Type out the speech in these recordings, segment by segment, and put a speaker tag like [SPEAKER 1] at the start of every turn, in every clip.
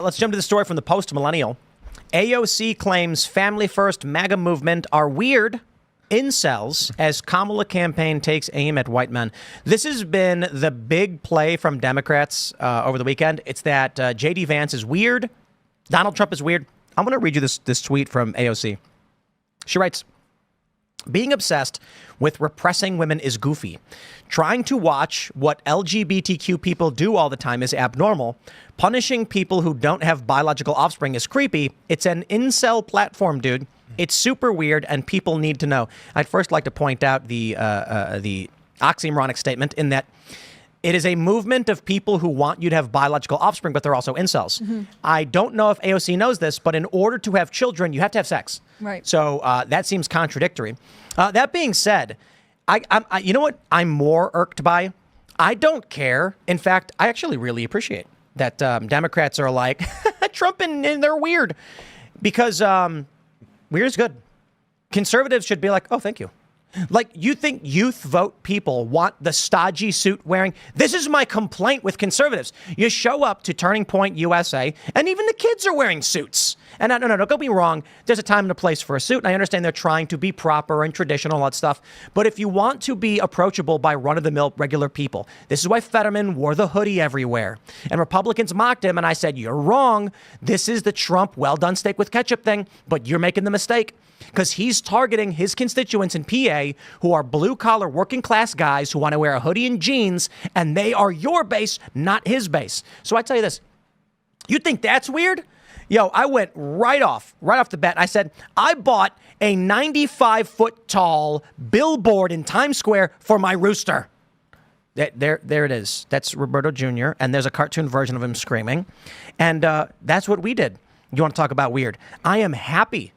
[SPEAKER 1] Let's jump to the story from the Post-Millennial. AOC claims family first MAGA movement are weird incels as Kamala campaign takes aim at white men. This has been the big play from Democrats over the weekend. It's that JD Vance is weird. Donald Trump is weird. I'm going to read you this tweet from AOC. She writes, being obsessed with repressing women is goofy. Trying to watch what LGBTQ people do all the time is abnormal. Punishing people who don't have biological offspring is creepy. It's an incel platform, dude. It's super weird, and people need to know. I'd first like to point out the oxymoronic statement in that it is a movement of people who want you to have biological offspring, but they're also incels. Mm-hmm. I don't know if AOC knows this, but in order to have children, you have to have sex. Right. So that seems contradictory. That being said, I you know what I'm more irked by? I don't care. In fact, I actually really appreciate that Democrats are like, Trump and they're weird. Because weird is good. Conservatives should be like, oh, thank you. Like, you think youth vote people want the stodgy suit wearing? This is my complaint with conservatives. You show up to Turning Point USA, and even the kids are wearing suits. And no, don't get me wrong. There's a time and a place for a suit, and I understand they're trying to be proper and traditional, all that stuff. But if you want to be approachable by run-of-the-mill regular people, this is why Fetterman wore the hoodie everywhere. And Republicans mocked him, and I said, you're wrong. This is the Trump well-done steak with ketchup thing, but you're making the mistake. Because he's targeting his constituents in PA who are blue-collar working-class guys who want to wear a hoodie and jeans, and they are your base, not his base. So I tell you this, you think that's weird? Yo, I went right off the bat. I said, I bought a 95-foot-tall billboard in Times Square for my rooster. There it is. That's Roberto Jr., and there's a cartoon version of him screaming. And that's what we did. You want to talk about weird? I am happy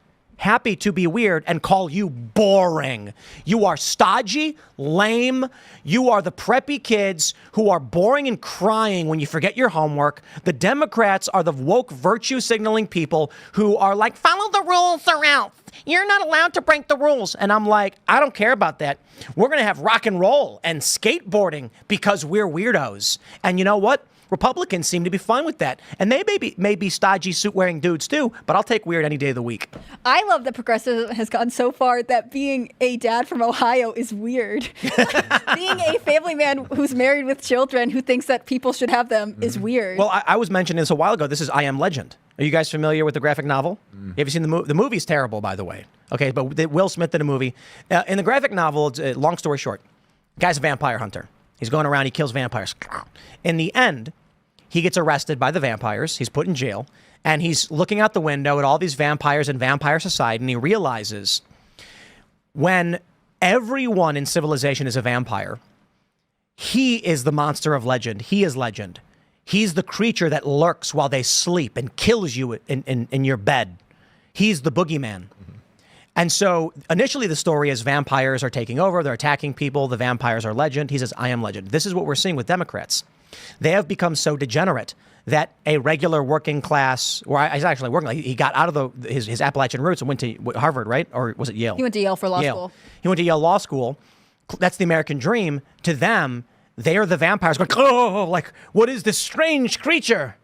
[SPEAKER 1] to be weird and call you boring. You are stodgy, lame. You are the preppy kids who are boring and crying when you forget your homework. The Democrats are the woke virtue signaling people who are like, follow the rules or else. You're not allowed to break the rules. And I'm like, I don't care about that. We're going to have rock and roll and skateboarding because we're weirdos. And you know what? Republicans seem to be fine with that. And they may be stodgy suit-wearing dudes too, but I'll take weird any day of the week.
[SPEAKER 2] I love that progressive has gone so far that being a dad from Ohio is weird. Being a family man who's married with children who thinks that people should have them is weird.
[SPEAKER 1] Well, I was mentioning this a while ago. This is I Am Legend. Are you guys familiar with the graphic novel? Have you seen the movie? The movie's terrible, by the way. Okay, but Will Smith did a movie. In the graphic novel, it's, long story short, guy's a vampire hunter. He's going around, he kills vampires. In the end, he gets arrested by the vampires. He's put in jail. And he's looking out the window at all these vampires in vampire society. And he realizes when everyone in civilization is a vampire, he is the monster of legend. He is legend. He's the creature that lurks while they sleep and kills you in your bed. He's the boogeyman. Mm-hmm. And so initially the story is vampires are taking over. They're attacking people. The vampires are legend. He says, I am legend. This is what we're seeing with Democrats. They have become so degenerate that a regular working class, or he's actually working, he got out of his Appalachian roots and went to Harvard, right? Or was it Yale?
[SPEAKER 2] He went to Yale for law school.
[SPEAKER 1] He went to Yale Law School. That's the American dream. To them, they are the vampires going, oh, like, what is this strange creature?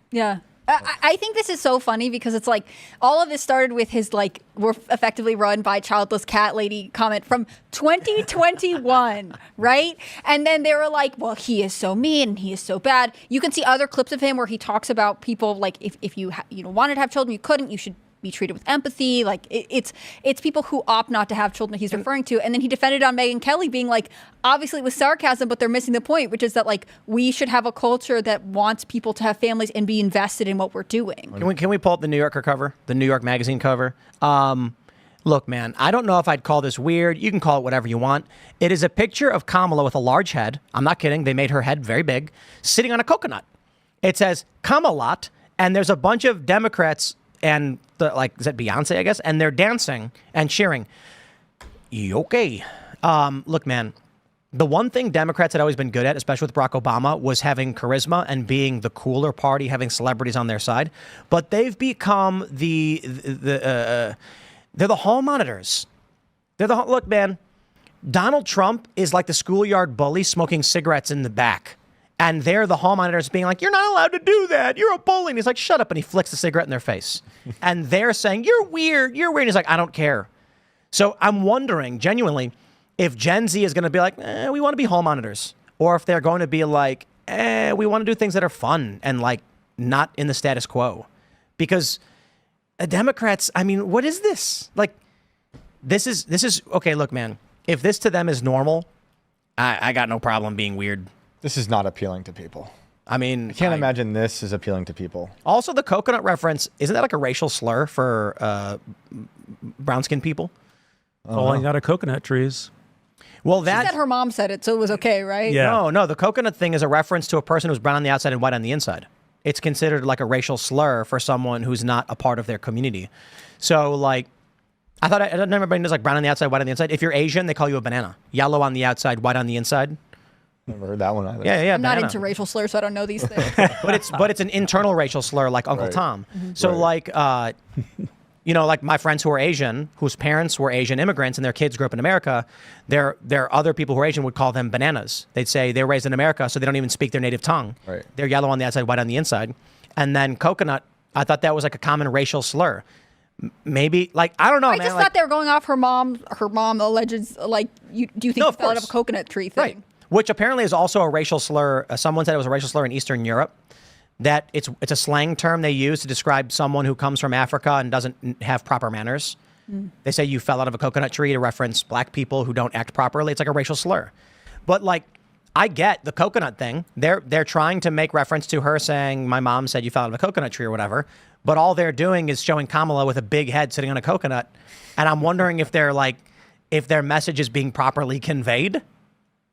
[SPEAKER 2] Yeah. I think this is so funny because it's like all of this started with his like we're effectively run by childless cat lady comment from 2021, right? And then they were like, well, he is so mean and he is so bad. You can see other clips of him where he talks about people like if you wanted to have children, you couldn't, you should be treated with empathy. Like it's people who opt not to have children that he's referring to. And then he defended on Megyn Kelly being like, obviously it was sarcasm, but they're missing the point, which is that like we should have a culture that wants people to have families and be invested in what we're doing.
[SPEAKER 1] Can we pull up the New Yorker cover, the New York Magazine cover? Look, man, I don't know if I'd call this weird. You can call it whatever you want. It is a picture of Kamala with a large head. I'm not kidding. They made her head very big, sitting on a coconut. It says Kamalot, and there's a bunch of Democrats and is that Beyonce, I guess? And they're dancing and cheering. Okay. Look, man, the one thing Democrats had always been good at, especially with Barack Obama, was having charisma and being the cooler party, having celebrities on their side. But they've become they're the hall monitors. Look, man, Donald Trump is like the schoolyard bully smoking cigarettes in the back. And they're the hall monitors being like, you're not allowed to do that. You're a bully. And he's like, shut up. And he flicks a cigarette in their face. And they're saying, you're weird. You're weird. And he's like, I don't care. So I'm wondering, genuinely, if Gen Z is going to be like, we want to be hall monitors. Or if they're going to be like, we want to do things that are fun and like not in the status quo. Because the Democrats, I mean, what is this? Like, this is, okay, look, man, if this to them is normal, I got no problem being weird.
[SPEAKER 3] This is not appealing to people.
[SPEAKER 1] I mean,
[SPEAKER 3] I can't imagine this is appealing to people.
[SPEAKER 1] Also, the coconut reference, isn't that like a racial slur for brown-skinned people?
[SPEAKER 4] Falling out of coconut trees.
[SPEAKER 1] Well,
[SPEAKER 2] She said her mom said it, so it was okay, right?
[SPEAKER 4] Yeah.
[SPEAKER 1] No, the coconut thing is a reference to a person who's brown on the outside and white on the inside. It's considered like a racial slur for someone who's not a part of their community. So, like, I thought everybody knows like brown on the outside, white on the inside. If you're Asian, they call you a banana. Yellow on the outside, white on the inside.
[SPEAKER 3] Never heard that one either.
[SPEAKER 1] Yeah,
[SPEAKER 2] I'm not into racial slurs, so I don't know these things.
[SPEAKER 1] but it's an internal racial slur like Uncle
[SPEAKER 3] Right.
[SPEAKER 1] Tom. So like like my friends who are Asian, whose parents were Asian immigrants and their kids grew up in America, their other people who are Asian would call them bananas. They'd say they're raised in America, so they don't even speak their native tongue.
[SPEAKER 3] Right.
[SPEAKER 1] They're yellow on the outside, white on the inside. And then coconut, I thought that was like a common racial slur. Maybe like I don't know,
[SPEAKER 2] I
[SPEAKER 1] man.
[SPEAKER 2] just thought they were going off her mom alleged like do you think
[SPEAKER 1] No,
[SPEAKER 2] you
[SPEAKER 1] of
[SPEAKER 2] fell out of a
[SPEAKER 1] course.
[SPEAKER 2] coconut tree thing?
[SPEAKER 1] Right. Which apparently is also a racial slur. Someone said it was a racial slur in Eastern Europe. That it's a slang term they use to describe someone who comes from Africa and doesn't have proper manners. They say you fell out of a coconut tree to reference black people who don't act properly. It's like a racial slur. But like, I get the coconut thing. They're trying to make reference to her saying, my mom said you fell out of a coconut tree or whatever. But all they're doing is showing Kamala with a big head sitting on a coconut. And I'm wondering if if their message is being properly conveyed.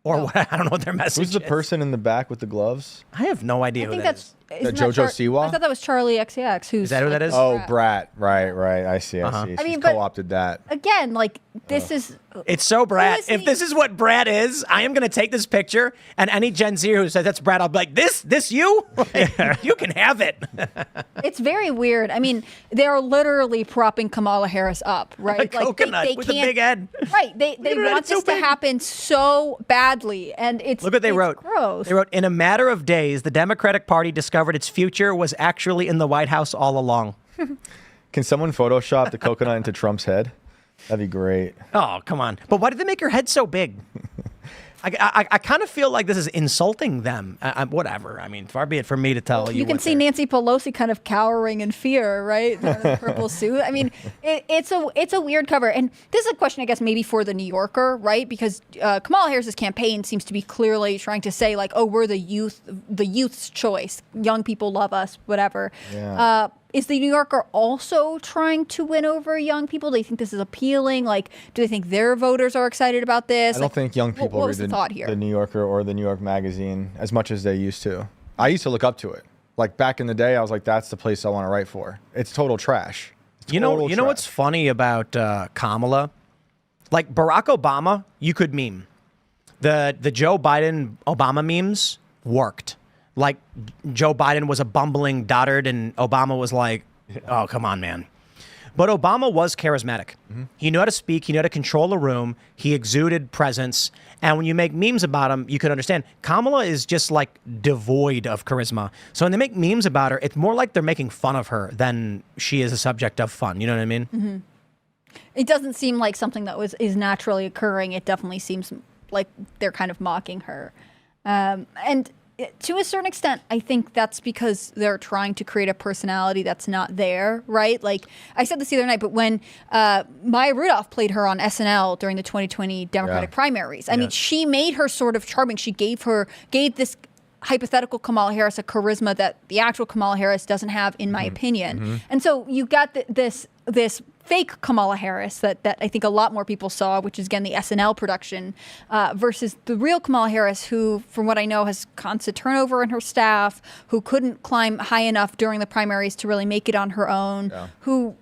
[SPEAKER 1] Or what, I don't know what their message is.
[SPEAKER 3] Who's the person in the back with the gloves?
[SPEAKER 1] I have no idea
[SPEAKER 2] I think
[SPEAKER 1] who that
[SPEAKER 2] that's
[SPEAKER 1] is.
[SPEAKER 2] isn't
[SPEAKER 3] JoJo
[SPEAKER 2] that
[SPEAKER 3] Siwa?
[SPEAKER 2] I thought that was Charlie XCX. Who's
[SPEAKER 1] Is that who that is?
[SPEAKER 3] Oh, Brat. Right. I see.
[SPEAKER 2] I
[SPEAKER 3] She's
[SPEAKER 2] mean, but-
[SPEAKER 3] co-opted that.
[SPEAKER 2] Again, like this is
[SPEAKER 1] It's so Brad.
[SPEAKER 2] is
[SPEAKER 1] If
[SPEAKER 2] he?
[SPEAKER 1] this is what Brad is, I am going to take this picture, and any Gen Z who says that's Brad, I'll be like, this you? Like, you can have it.
[SPEAKER 2] it's very weird. I mean, they're literally propping Kamala Harris up, right?
[SPEAKER 1] A coconut with a
[SPEAKER 2] can't-
[SPEAKER 1] big head.
[SPEAKER 2] Right. They
[SPEAKER 1] at it,
[SPEAKER 2] want
[SPEAKER 1] it's so
[SPEAKER 2] this to
[SPEAKER 1] big.
[SPEAKER 2] happen so badly, and it's
[SPEAKER 1] Look what they
[SPEAKER 2] it's
[SPEAKER 1] wrote.
[SPEAKER 2] Gross.
[SPEAKER 1] They wrote, in a matter of days, the Democratic Party discovered its future was actually in the White House all along.
[SPEAKER 3] Can someone Photoshop the coconut into Trump's head? That'd be great.
[SPEAKER 1] Oh, come on. But why did they make your head so big? I kind of feel like this is insulting them. Whatever. I mean, far be it from me to tell you.
[SPEAKER 2] You can
[SPEAKER 1] what
[SPEAKER 2] see
[SPEAKER 1] they're-
[SPEAKER 2] Nancy Pelosi kind of cowering in fear, right? In the purple suit. I mean, it's a weird cover, and this is a question, I guess, maybe for the New Yorker, right? Because Kamala Harris's campaign seems to be clearly trying to say, like, oh, we're the youth's choice. Young people love us, whatever.
[SPEAKER 3] Yeah.
[SPEAKER 2] Is the New Yorker also trying to win over young people? Do they think this is appealing? Like, do they think their voters are excited about this?
[SPEAKER 3] I don't think young people
[SPEAKER 2] what
[SPEAKER 3] read
[SPEAKER 2] was the thought here?
[SPEAKER 3] the New Yorker or the New York Magazine as much as they used to. I used to look up to it. Like back in the day, I was like, that's the place I want to write for. It's total trash.
[SPEAKER 1] You know
[SPEAKER 3] Total
[SPEAKER 1] what's
[SPEAKER 3] trash.
[SPEAKER 1] funny about Kamala? Like Barack Obama, you could meme. The Joe Biden Obama memes worked. Like Joe Biden was a bumbling dotard and Obama was like, oh, come on, man. But Obama was charismatic. He knew how to speak. He knew how to control a room. He exuded presence. And when you make memes about him, you can understand. Kamala is just like devoid of charisma. So when they make memes about her, it's more like they're making fun of her than she is a subject of fun. You know what I mean?
[SPEAKER 2] It doesn't seem like something that is naturally occurring. It definitely seems like they're kind of mocking her. And to a certain extent, I think that's because they're trying to create a personality that's not there, right? Like I said this the other night, but when Maya Rudolph played her on SNL during the 2020 Democratic primaries, I mean, she made her sort of charming. She gave this hypothetical Kamala Harris a charisma that the actual Kamala Harris doesn't have, in my opinion. And so you got this fake Kamala Harris that I think a lot more people saw, which is, again, the SNL production, versus the real Kamala Harris, who, from what I know, has constant turnover in her staff, who couldn't climb high enough during the primaries to really make it on her own, who,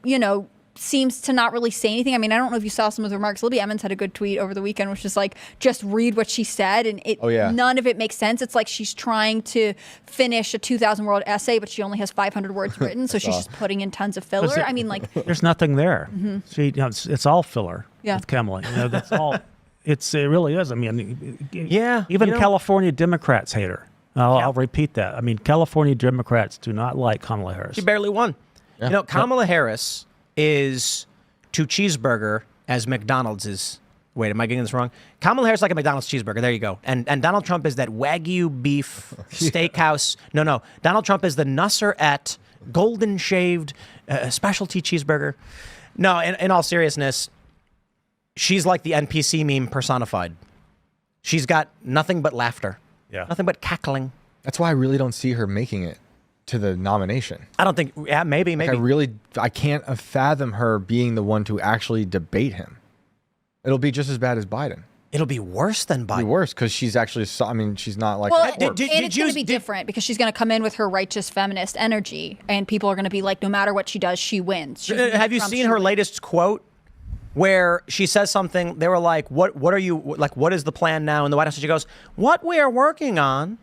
[SPEAKER 2] seems to not really say anything. I mean, I don't know if you saw some of the remarks. Libby Emmons had a good tweet over the weekend, which is like, just read what she said, and none of it makes sense. It's like she's trying to finish a 2,000-word essay, but she only has 500 words written, so she's just putting in tons of filler. I mean, like,
[SPEAKER 4] There's nothing there. She, it's all filler with Kamala. That's all. It really is. I mean,
[SPEAKER 1] Yeah.
[SPEAKER 4] Even California Democrats hate her. I'll repeat that. I mean, California Democrats do not like Kamala Harris.
[SPEAKER 1] She barely won.
[SPEAKER 3] Yeah.
[SPEAKER 1] You know, Kamala Harris is to cheeseburger as McDonald's is. Wait, am I getting this wrong? Kamala Harris is like a McDonald's cheeseburger. There you go. And Donald Trump is that Wagyu beef steakhouse. No. Donald Trump is the Nusser-et golden shaved specialty cheeseburger. No, in all seriousness, she's like the NPC meme personified. She's got nothing but laughter.
[SPEAKER 4] Yeah.
[SPEAKER 1] Nothing but cackling.
[SPEAKER 3] That's why I really don't see her making it to the nomination.
[SPEAKER 1] I don't think, yeah, maybe.
[SPEAKER 3] I can't fathom her being the one to actually debate him. It'll be just as bad as Biden.
[SPEAKER 1] It'll be worse than Biden.
[SPEAKER 3] It'll be worse because she's actually, she's not like.
[SPEAKER 2] Well,
[SPEAKER 3] a corpse.
[SPEAKER 2] and it's going to be different because she's going to come in with her righteous feminist energy, and people are going to be like, no matter what she does, she wins.
[SPEAKER 1] Have you seen her latest quote where she says something? They were like, what are you, like, what is the plan now in the White House? And she goes, what we are working on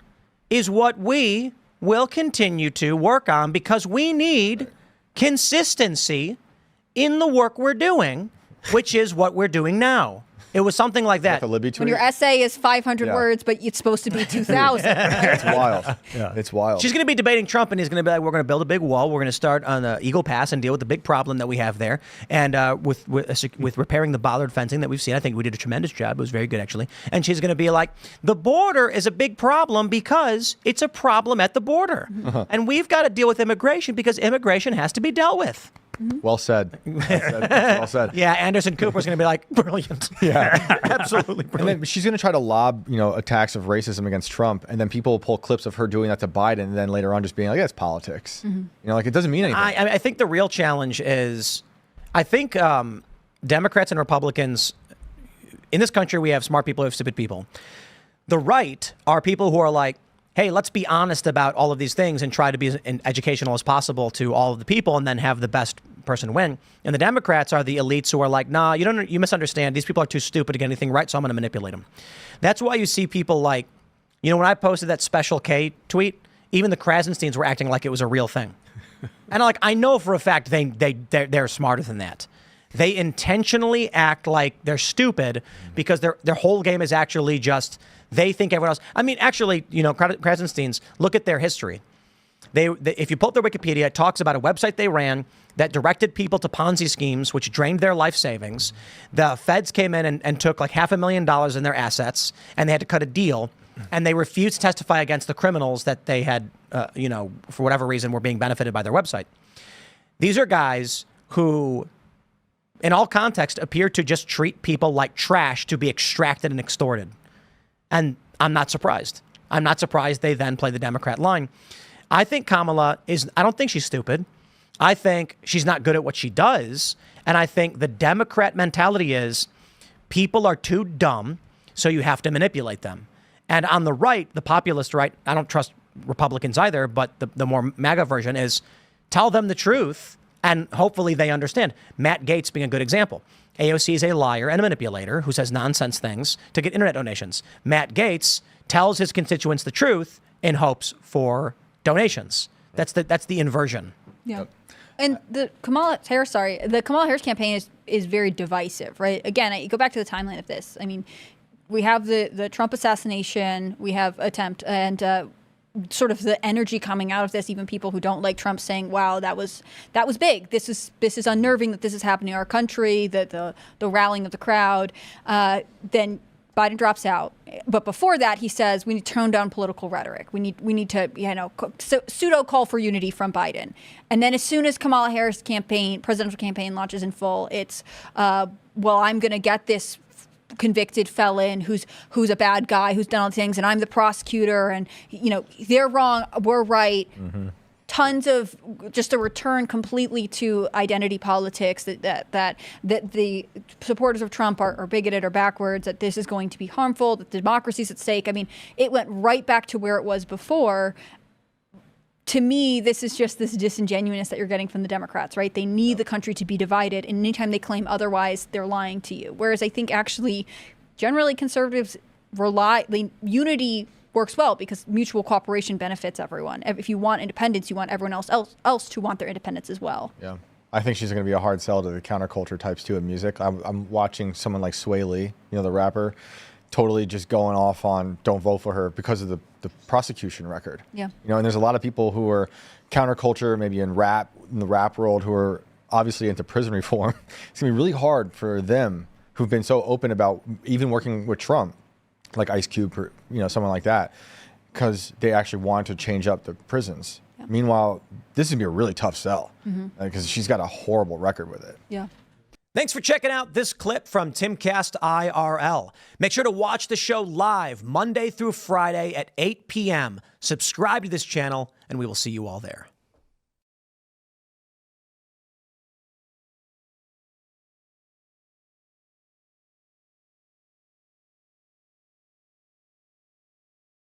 [SPEAKER 1] is what we will continue to work on because we need consistency in the work we're doing, which is what we're doing now. It was something like that.
[SPEAKER 3] The Libby tweet?
[SPEAKER 2] When your essay is 500 words, but it's supposed to be 2,000.
[SPEAKER 3] It's wild. Yeah. It's wild.
[SPEAKER 1] She's going to be debating Trump, and he's going to be like, we're going to build a big wall. We're going to start on the Eagle Pass and deal with the big problem that we have there. And with repairing the bollard fencing that we've seen, I think we did a tremendous job. It was very good, actually. And she's going to be like, the border is a big problem because it's a problem at the border. And we've got to deal with immigration because immigration has to be dealt with.
[SPEAKER 3] Well said. Well said.
[SPEAKER 1] Yeah, Anderson Cooper's going to be like, brilliant.
[SPEAKER 3] Yeah.
[SPEAKER 1] Absolutely
[SPEAKER 3] And
[SPEAKER 1] brilliant.
[SPEAKER 3] then she's going to try to lob, attacks of racism against Trump, and then people will pull clips of her doing that to Biden, and then later on just being like, yeah, it's politics. Like it doesn't mean anything.
[SPEAKER 1] I think the real challenge is, I think Democrats and Republicans, in this country, we have smart people, we have stupid people. The right are people who are like, hey, let's be honest about all of these things and try to be as educational as possible to all of the people and then have the best person win. And the Democrats are the elites who are like, nah, you misunderstand. These people are too stupid to get anything right, so I'm going to manipulate them. That's why you see people like, when I posted that Special K tweet, even the Krasensteins were acting like it was a real thing. And I know for a fact they're smarter than that. They intentionally act like they're stupid because their whole game is actually just they think everyone else. I mean, actually, Krasensteins, look at their history. If you pull up their Wikipedia, it talks about a website they ran that directed people to Ponzi schemes, which drained their life savings. The feds came in and took like $500,000 in their assets, and they had to cut a deal. And they refused to testify against the criminals that they had, for whatever reason, were being benefited by their website. These are guys who, in all context, appear to just treat people like trash to be extracted and extorted. And I'm not surprised. I'm not surprised they then play the Democrat line. I think Kamala I don't think she's stupid. I think she's not good at what she does. And I think the Democrat mentality is people are too dumb, so you have to manipulate them. And on the right, the populist right, I don't trust Republicans either, but the more MAGA version is tell them the truth and hopefully they understand. Matt Gaetz being a good example. AOC is a liar and a manipulator who says nonsense things to get internet donations. Matt Gaetz tells his constituents the truth in hopes for donations. That's the inversion.
[SPEAKER 2] Yeah. And the Kamala Harris campaign is very divisive, right? Again, you go back to the timeline of this. I mean, we have the Trump assassination, we have attempt, and sort of the energy coming out of this. Even people who don't like Trump saying, "Wow, that was big. This is unnerving that this is happening in our country." The rallying of the crowd. Then Biden drops out, but before that, he says we need to tone down political rhetoric. We need to pseudo call for unity from Biden. And then as soon as Kamala Harris' presidential campaign launches in full, it's I'm going to get this convicted felon who's a bad guy who's done all the things, and I'm the prosecutor, and they're wrong, we're right. Tons of just a return completely to identity politics, that the supporters of Trump are bigoted or backwards, that this is going to be harmful, that democracy's at stake. I mean, it went right back to where it was before. To me, this is just this disingenuousness that you're getting from the Democrats, right? They need the country to be divided, and anytime they claim otherwise, they're lying to you. Whereas I think actually, generally, conservatives unity works well because mutual cooperation benefits everyone. If you want independence, you want everyone else to want their independence as well.
[SPEAKER 3] Yeah. I think she's going to be a hard sell to the counterculture types too in music. I'm watching someone like Sway Lee, the rapper. totally just going off on don't vote for her because of the prosecution record.
[SPEAKER 2] Yeah.
[SPEAKER 3] You know, and there's a lot of people who are counterculture, maybe in the rap world, who are obviously into prison reform. It's gonna be really hard for them who've been so open about even working with Trump, like Ice Cube, or, you know, someone like that, because they actually want to change up the prisons. Yeah. Meanwhile, this is gonna be a really tough sell because she's got a horrible record with it.
[SPEAKER 2] Yeah.
[SPEAKER 1] Thanks for checking out this clip from Timcast IRL. Make sure to watch the show live Monday through Friday at 8 p.m. Subscribe to this channel, and we will see you all there.